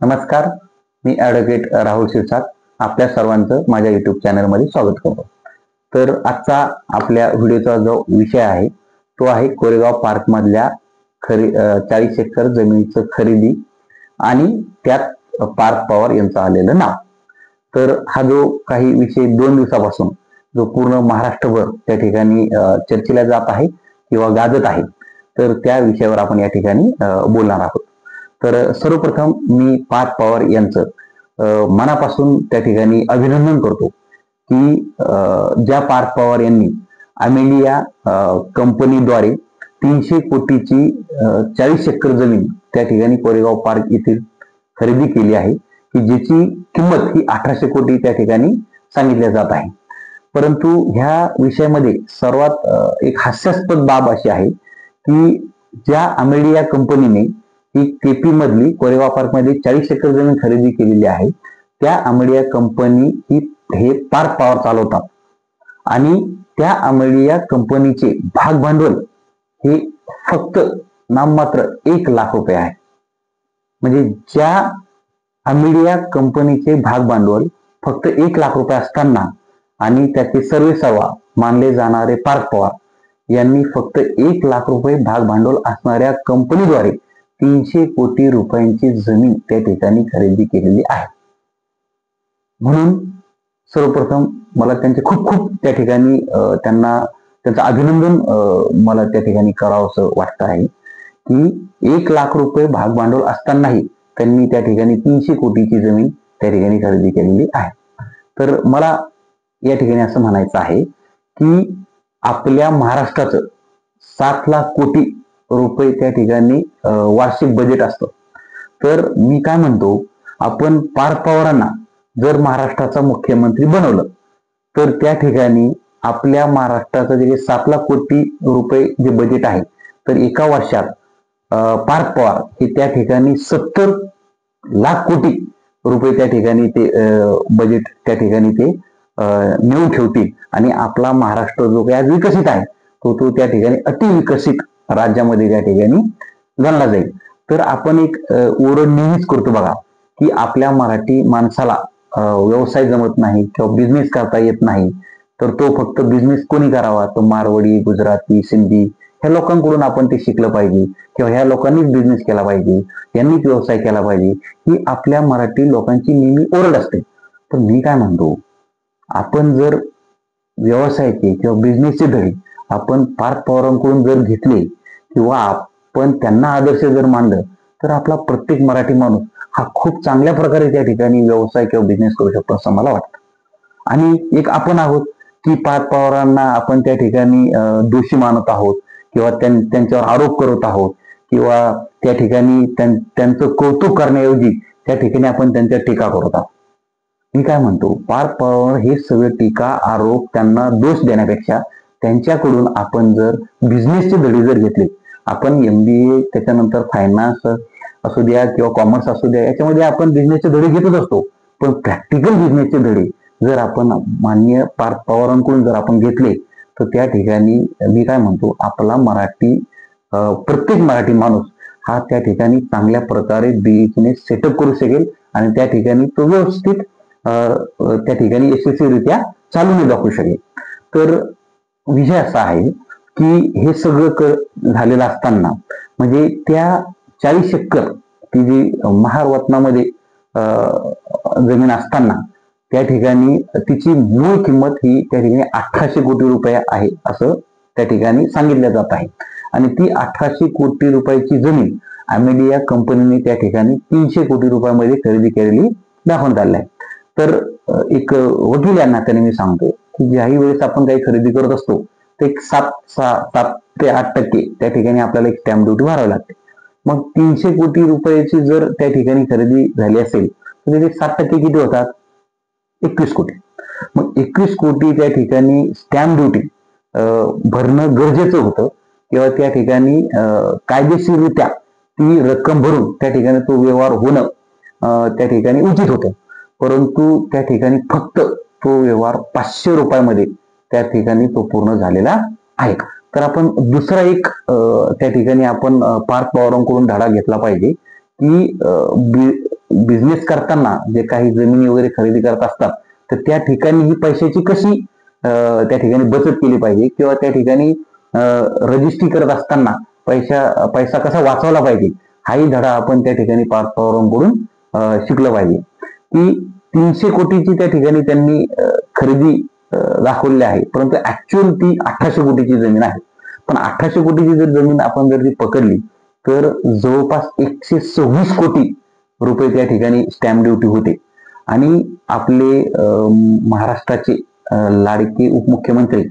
नमस्कार, मी ॲडव्होकेट राहुल शिरसाट आपल्या सर्वांचं माझ्या यूट्यूब चॅनलमध्ये स्वागत करतो. तर आजचा आपल्या व्हिडिओचा जो विषय आहे तो आहे कोरेगाव पार्कमधल्या 40 एकर जमिनीचं खरेदी आणि त्यात पार्थ पवार यांचं आलेलं नाव. तर हा जो काही विषय 2 दिवसापासून जो पूर्ण महाराष्ट्रभर त्या ठिकाणी चर्चेला जात आहे किंवा गाजत आहे, तर त्या विषयावर आपण या ठिकाणी बोलणार आहोत. तर सर्वप्रथम मी पार्थ पवार यांचं मनापासून त्या ठिकाणी अभिनंदन करतो की ज्या पार्थ पवार यांनी अमेलिया कंपनीद्वारे 300 कोटीची 40 एकर जमीन त्या ठिकाणी कोरेगाव पार्क येथील खरेदी केली आहे की ज्याची किंमत ही 1800 कोटी त्या ठिकाणी सांगितल्या जात आहे. परंतु ह्या विषयामध्ये सर्वात एक हास्यास्पद बाब अशी आहे की ज्या अमेलिया कंपनीने ही केपी मधली कोरेगाव पार्क मध्ये 40 एकर जमीन खरेदी केलेली आहे, त्या अमेलिया कंपनी ही हे पार्थ पवार चालवतात आणि त्या अमेलिया कंपनीचे भाग भांडवल हे फक्त नाममात्र 1 लाख रुपये आहे. म्हणजे ज्या अमेलिया कंपनीचे भाग भांडवल फक्त 1 लाख रुपये असताना आणि त्याचे सर्वेसर्वा मानले जाणारे पार्थ पवार यांनी फक्त 1 लाख रुपये भाग भांडवल असणाऱ्या कंपनीद्वारे 300 कोटी रुपयांची जमीन त्या ठिकाणी खरेदी केलेली आहे. म्हणून सर्वप्रथम मला त्यांचे खूप खूप त्या ठिकाणी त्यांचं अभिनंदन मला त्या ठिकाणी करावंसं वाटतं आहे की 1 लाख रुपये भाग भांडवल असतानाही त्यांनी त्या ठिकाणी 300 कोटीची जमीन त्या ठिकाणी खरेदी केलेली आहे. तर मला या ठिकाणी असं म्हणायचं आहे की आपल्या महाराष्ट्राचं 7 लाख कोटी रुपये त्या ठिकाणी वार्षिक बजेट असतं. तर मी काय म्हणतो, आपण पार्थ पवारांना जर महाराष्ट्राचा मुख्यमंत्री बनवलं तर त्या ठिकाणी आपल्या महाराष्ट्राचं जे 7 लाख कोटी रुपये जे बजेट आहे, तर एका वर्षात पार्थ पवार हे त्या ठिकाणी 70 लाख कोटी रुपये त्या ठिकाणी ते बजेट त्या ठिकाणी ते नेऊन ठेवतील आणि आपला महाराष्ट्र जो काही आज विकसित आहे तो त्या ठिकाणी अतिविकसित राज्यामध्ये त्या ठिकाणी गणला जाईल. तर आपण एक ओरड नेहमीच करतो बघा की आपल्या मराठी माणसाला व्यवसाय जमत नाही किंवा बिझनेस करता येत नाही, तर तो फक्त बिझनेस कोणी करावा, तो मारवाडी, गुजराती, सिंधी ह्या लोकांकडून आपण ते शिकलं पाहिजे किंवा ह्या लोकांनीच बिझनेस केला पाहिजे, यांनीच व्यवसाय केला पाहिजे, ही आपल्या मराठी लोकांची नेहमी ओरड असते. तर मी काय म्हणतो, आपण जर व्यवसायाचे किंवा बिझनेसचे धडे आपण पार्थ पवारांकडून जर घेतले किंवा आपण त्यांना आदर्श जर मानलं तर आपला प्रत्येक मराठी माणूस हा खूप चांगल्या प्रकारे त्या ठिकाणी व्यवसाय किंवा बिझनेस करू शकतो असं मला वाटतं. आणि एक आपण आहोत की पार्थ पवारांना आपण त्या ठिकाणी दोषी मानत आहोत किंवा त्यांच्यावर आरोप करत आहोत किंवा त्या ठिकाणी त्यांचं कौतुक करण्याऐवजी त्या ठिकाणी आपण त्यांच्या टीका करत आहोत. मी काय म्हणतो, पार्थ पवार हे सगळे टीका आरोप त्यांना दोष देण्यापेक्षा त्यांच्याकडून आपण जर बिझनेसचे धडे जर घेतले, आपण MBA त्याच्यानंतर फायनान्स असू द्या किंवा कॉमर्स असू द्या, याच्यामध्ये आपण बिझनेसचे धडे घेतच असतो, पण प्रॅक्टिकल बिझनेसचे धडे जर आपण माननीय पार्थ पवारांकडून जर आपण घेतले तर त्या ठिकाणी मी काय म्हणतो, आपला प्रत्येक मराठी माणूस हा त्या ठिकाणी चांगल्या प्रकारे बिझनेस सेटअप करू शकेल आणि त्या ठिकाणी तो व्यवस्थित त्या ठिकाणी यशस्वीरित्या चालून दाखवू शकेल. तर विषय असा आहे की हे सगळं झालेलं असताना म्हणजे त्या 40 एकर ती जी महारवतनामध्ये जमीन असताना त्या ठिकाणी तिची मूळ किंमत ही त्या ठिकाणी 1800 कोटी रुपये आहे असं त्या ठिकाणी सांगितलं जात आहे. आणि ती 1800 कोटी रुपयाची जमीन अमेलिया कंपनीने त्या ठिकाणी 300 कोटी रुपयामध्ये खरेदी केलेली दाखवण्यात आली आहे. तर एक वकील या नात्याने मी सांगतो की ज्याही वेळेस आपण काही खरेदी करत असतो ते 7 ते 8% त्या ठिकाणी आपल्याला एक स्टॅम्प ड्युटी भरावी लागते. मग 300 कोटी रुपयाची जर त्या ठिकाणी खरेदी झाली असेल तर त्याचे 7% किती होतात? 21 कोटी. मग 21 कोटी त्या ठिकाणी स्टॅम्प ड्युटी भरणं गरजेचं होतं किंवा त्या ठिकाणी कायदेशीररित्या ती रक्कम भरून त्या ठिकाणी तो व्यवहार होणं त्या ठिकाणी उचित होतं. परंतु त्या ठिकाणी फक्त तो व्यवहार 500 रुपयामध्ये त्या ठिकाणी तो पूर्ण झालेला आहे. तर आपण दुसरा एक त्या ठिकाणी आपण पार्थ पवारांकडून धडा घेतला पाहिजे की बिझनेस करताना जे काही जमिनी वगैरे खरेदी करत असतात, तर त्या ठिकाणी ही पैशाची कशी त्या ठिकाणी बचत केली पाहिजे, किंवा त्या ठिकाणी रजिस्ट्री करत असताना पैसा कसा वाचवला पाहिजे, हाही धडा आपण त्या ठिकाणी पार्थ पवारांकडून शिकलं पाहिजे. की 300 कोटीची त्या ठिकाणी त्यांनी खरेदी दाखवलेली आहे, परंतु ऍक्च्युअल ती 1800 कोटीची जमीन आहे. पण 1800 कोटीची जर जमीन आपण जर ती पकडली, तर जवळपास 126 कोटी रुपये त्या ठिकाणी स्टॅम्प ड्युटी होते. आणि आपले महाराष्ट्राचे लाडके उपमुख्यमंत्री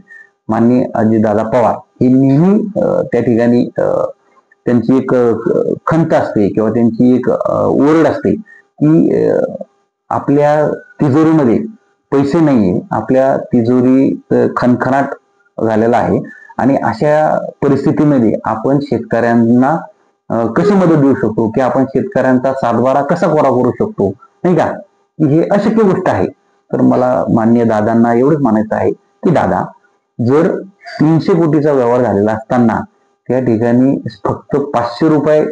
माननीय अजितदादा पवार हे नेहमी त्या ठिकाणी त्यांची एक खंत असते, किंवा त्यांची एक ओरड असते की आपल्या तिजोरीमध्ये पैसे नाहीये, आपल्या तिजोरी खणखणाट झालेला आहे, आणि अशा परिस्थितीमध्ये आपण शेतकऱ्यांना कशी मदत देऊ शकतो, की आपण शेतकऱ्यांचा सातबारा कसा कोरा करू शकतो, नाही का, हे अशक्य गोष्ट आहे. तर मला माननीय दादांना एवढंच म्हणायचं आहे की दादा, जर 300 कोटीचा व्यवहार झालेला असताना त्या ठिकाणी फक्त 500 रुपये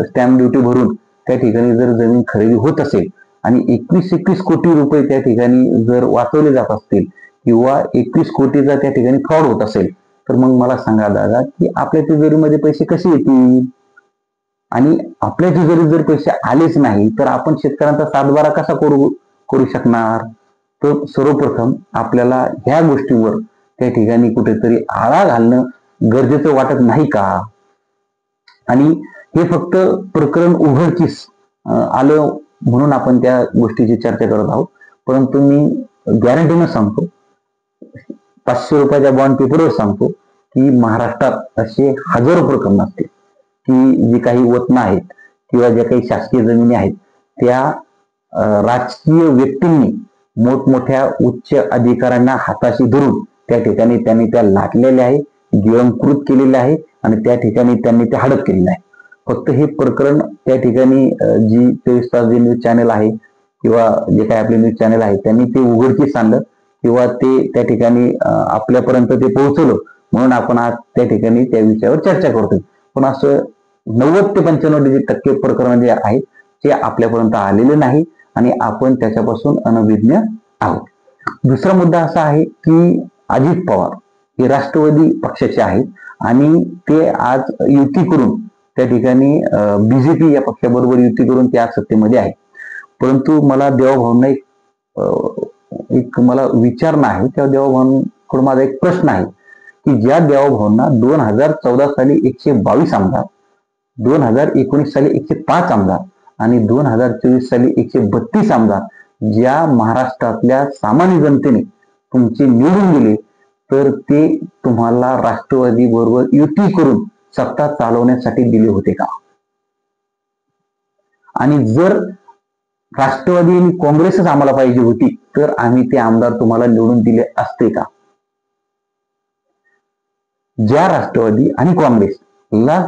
स्टॅम्प ड्युटी भरून त्या ठिकाणी जर जमीन खरेदी होत असेल, आणि 21 कोटी रुपये त्या ठिकाणी जर वाचवले जात असतील, किंवा 21 कोटीचा त्या ठिकाणी फ्रॉड होत असेल, तर मग मला सांगा दादा, की आपल्या तिजोरीमध्ये पैसे कसे येतील? आणि आपल्या तिजोरीत जर पैसे आलेच नाही, तर आपण शेतकऱ्यांचा सातबारा कसा करू शकणार? तर सर्वप्रथम आपल्याला ह्या गोष्टीवर त्या ठिकाणी कुठेतरी आळा घालणं गरजेचं वाटत नाही का? आणि हे फक्त प्रकरण उघडकीस आलं म्हणून आपण त्या गोष्टीची चर्चा करत आहोत, परंतु मी गॅरंटीनं सांगतो, 500 रुपयाच्या बॉन्ड पेपरवर सांगतो, की महाराष्ट्रात असे हजारो प्रकरण असतील की जी काही वतनं आहेत, किंवा ज्या काही शासकीय जमिनी आहेत, त्या राजकीय व्यक्तींनी मोठमोठ्या उच्च अधिकाऱ्यांना हाताशी धरून त्या ठिकाणी त्यांनी त्या लाटलेल्या आहे, गिळंकृत केलेले आहे, आणि त्या ठिकाणी त्यांनी ते हडप केलेलं आहे. फक्त हे प्रकरण त्या ठिकाणी जी 24 तास जे न्यूज चॅनल आहे, किंवा जे काही आपले न्यूज चॅनल आहे, त्यांनी ते उघडकीस आणलं, किंवा ते त्या ठिकाणी आपल्यापर्यंत ते पोहोचवलं, म्हणून आपण आज त्या ठिकाणी त्या विषयावर चर्चा करतोय. पण असं 90 ते 95% प्रकरण जे आहे ते आपल्यापर्यंत आलेले नाही, आणि आपण त्याच्यापासून अनभिज्ञ आहोत. दुसरा मुद्दा असा आहे की अजित पवार हे राष्ट्रवादी पक्षाचे आहेत, आणि ते आज युती करून त्या ठिकाणी बीजेपी या पक्षाबरोबर युती करून ते आज सत्तेमध्ये आहे. परंतु मला देवाभाऊंना एक मला विचारणं आहे, त्या देवाभाऊंकडून माझा एक प्रश्न आहे, की ज्या देवाभाऊंना 2014 साली 122 आमदार, 2019 साली 105 आमदार, आणि 2024 साली 132 आमदार ज्या महाराष्ट्रातल्या सामान्य जनतेने तुमचे निवडून दिले, तर ते तुम्हाला राष्ट्रवादी बरोबर युती करून सत्ता चालवण्यासाठी दिले होते का? आणि जर राष्ट्रवादी आणि काँग्रेसच आम्हाला पाहिजे होती, तर आम्ही ते आमदार तुम्हाला निवडून दिले असते का? ज्या राष्ट्रवादी आणि काँग्रेसला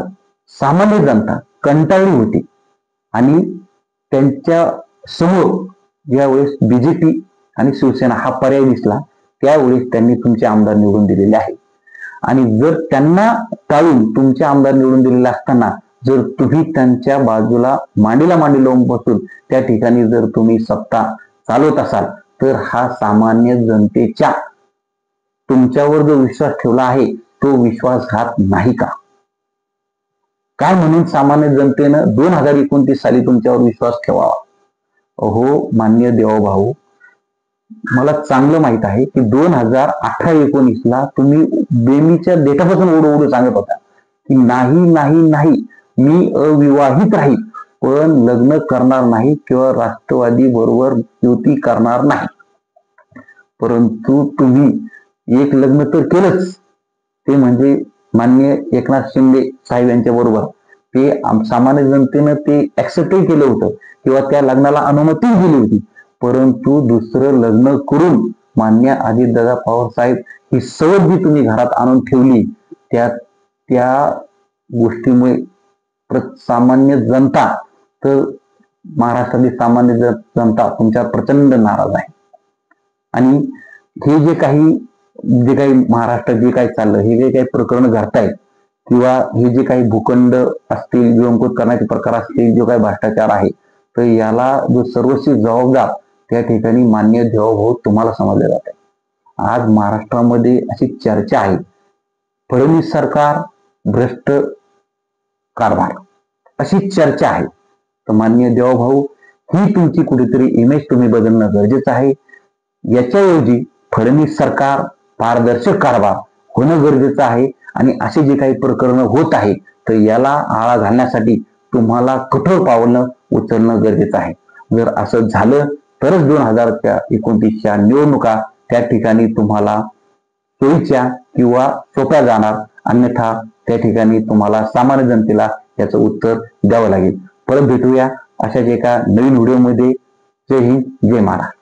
सामान्य जनता कंटाळली होती, आणि त्यांच्या समोर ज्यावेळेस बीजेपी आणि शिवसेना हा पर्याय दिसला, त्यावेळेस त्यांनी तुमचे आमदार निवडून दिलेले आहे. आणि जर त्यांना टाळून तुमचे आमदार निवडून दिलेले असताना जर तुम्ही त्यांच्या बाजूला मांडीला मांडी लावून बसून त्या ठिकाणी जर तुम्ही सत्ता चालवत असाल, तर हा सामान्य जनतेच्या तुमच्यावर जो विश्वास ठेवला आहे तो विश्वासघात नाही का? काय म्हणून सामान्य जनतेनं 2029 साली तुमच्यावर विश्वास ठेवावा? हो मान्य देवभाऊ, मला चांगलं माहित आहे की 2018-19 ला तुम्ही बेमीच्या देठापासून ओढू सांगत होता की नाही नाही नाही, मी अविवाहित राहील, पण लग्न करणार नाही, किंवा राष्ट्रवादी बरोबर युती करणार नाही. परंतु तुम्ही एक लग्न तर केलंच, ते म्हणजे माननीय एकनाथ शिंदे साहेब यांच्या बरोबर. ते सामान्य जनतेनं ते ऍक्सेप्टही केलं होतं, किंवा त्या लग्नाला अनुमती दिली होती. परंतु दुसरं लग्न करून मान्य अजितदादा पवार साहेब ही सवय जी तुम्ही घरात आणून ठेवली, त्या गोष्टीमुळे सामान्य जनता, तर महाराष्ट्रातील सामान्य जनता तुमच्यावर प्रचंड नाराज आहे. आणि हे जे काही महाराष्ट्रात जे काही चाललं, हे जे काही प्रकरण घडतायत, किंवा हे जे काही भूखंड असतील, गिळंकृत करण्याचे प्रकार असतील, जो काही भ्रष्टाचार आहे, तर याला जो सर्वस्वी जबाबदार त्या ठिकाणी मान्य देवभाऊ तुम्हाला समजले जाते. आज महाराष्ट्रामध्ये अशी चर्चा आहे, फडणवीस सरकार भ्रष्ट कारभार, अशी चर्चा आहे. तर मान्य देवभाऊ, ही तुमची कुठेतरी इमेज तुम्ही बदलणं गरजेचं आहे. याच्याऐवजी फडणवीस सरकार पारदर्शक कारभार होणं गरजेचं आहे. आणि असे जे काही प्रकरण होत आहे तर याला आळा घालण्यासाठी तुम्हाला कठोर पावलं उचलणं गरजेचं आहे. जर असं झालं तरच 2029च्या निवडणुका त्या ठिकाणी तुम्हाला सोयीच्या किंवा सोप्या जाणार, अन्यथा त्या ठिकाणी तुम्हाला सामान्य जनतेला याचं उत्तर द्यावं लागेल. परत भेटूया अशाच एका नवीन व्हिडिओमध्ये. जय हिंद, जय महाराष्ट्र.